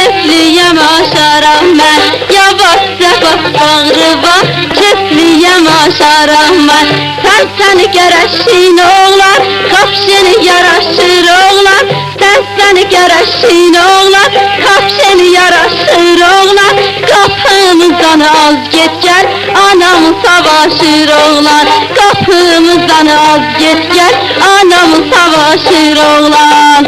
Çöplüyem aşaram mən, yavaşca bas bağrıma. Çöplüyem aşaram mən, sen gərəşin oğlan, kapşeni yaraşır oğlan. Sen gərəşin oğlan, kapşeni yaraşır oğlan. Kapımızdan az get gel, anam savaşır oğlan. Kapımızdan az get gel, anam savaşır oğlan.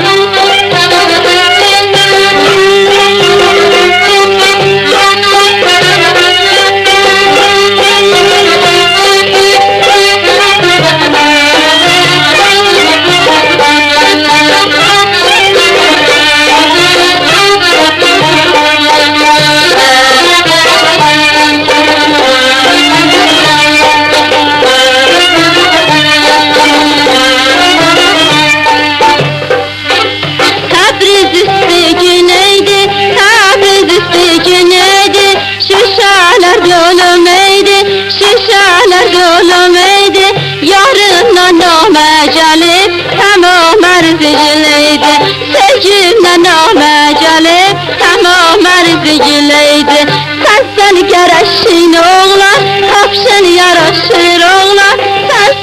Gəlib, tamam ərzigiləydi. Sevgimdən namə gəlib, tamam ərzigiləydi. Sən gərəşin oğlan, kapşın yaraşır oğlan.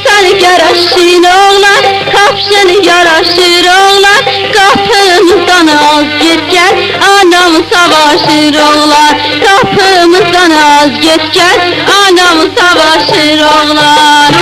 Sən gərəşin oğlan, kapşın yaraşır oğlan. Kapımızdan az get gəl, anam savaşır oğlan. Kapımızdan az get gəl, anam savaşır oğlan.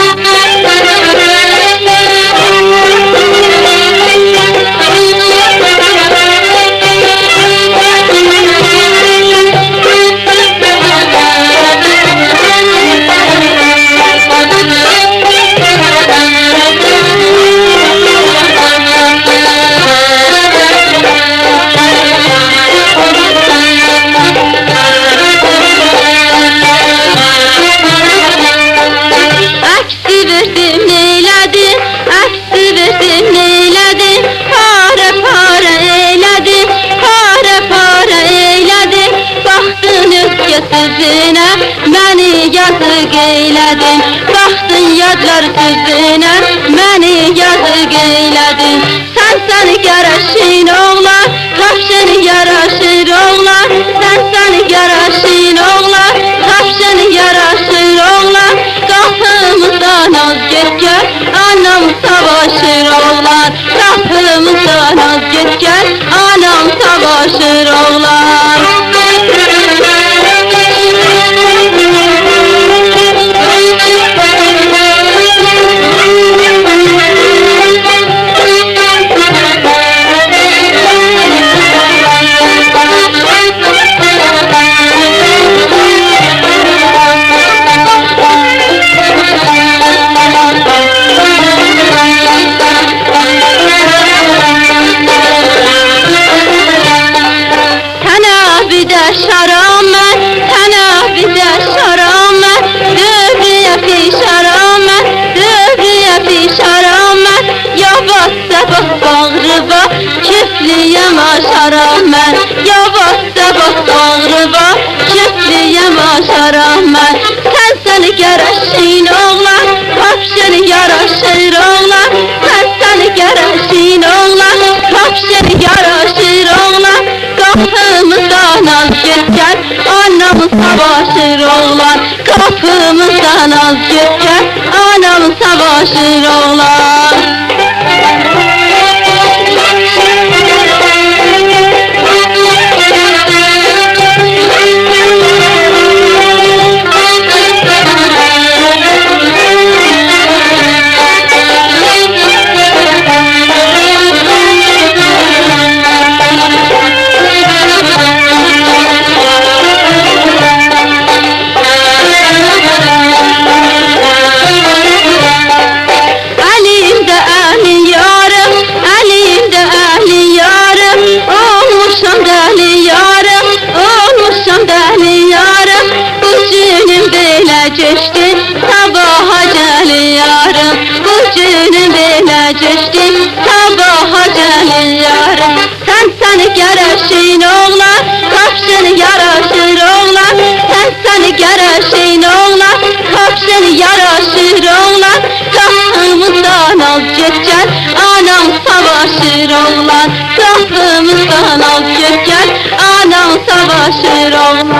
Sözünə məni yazıq eylədin. Baxdın yadlar sözünə məni yazıq eylədin. Sən gərəşin oğlan, kapşın yaraşır oğlan. Sən gərəşin oğlan, kapşın yaraşır oğlan. Qapımızdan az get gəl, anam savaşır oğlan. Qapımızdan az get gəl, anam savaşır oğlan. Çöplüyem aşaram mən, yavaşca bas bağrıma. Çöplüyem aşaram mən, sən gərəşin oğlan, kapşın yaraşır oğlan. Sən gərəşin oğlan, kapşın yaraşır oğlan. Kapımızdan az get gəl, anam savaşır oğlan. Kapımızdan az get gəl, anam savaşır oğlan. Geçti sabaha gəl yarım, bu günüm belə geçti sabaha gəl yarım. Sən gərəşin oğlan, kapşın yaraşır oğlan. Sən gərəşin oğlan, kapşın yaraşır oğlan. Kapımızdan az get gəl, anam savaşır oğlan. Kapımızdan az get gəl, anam savaşır oğlum.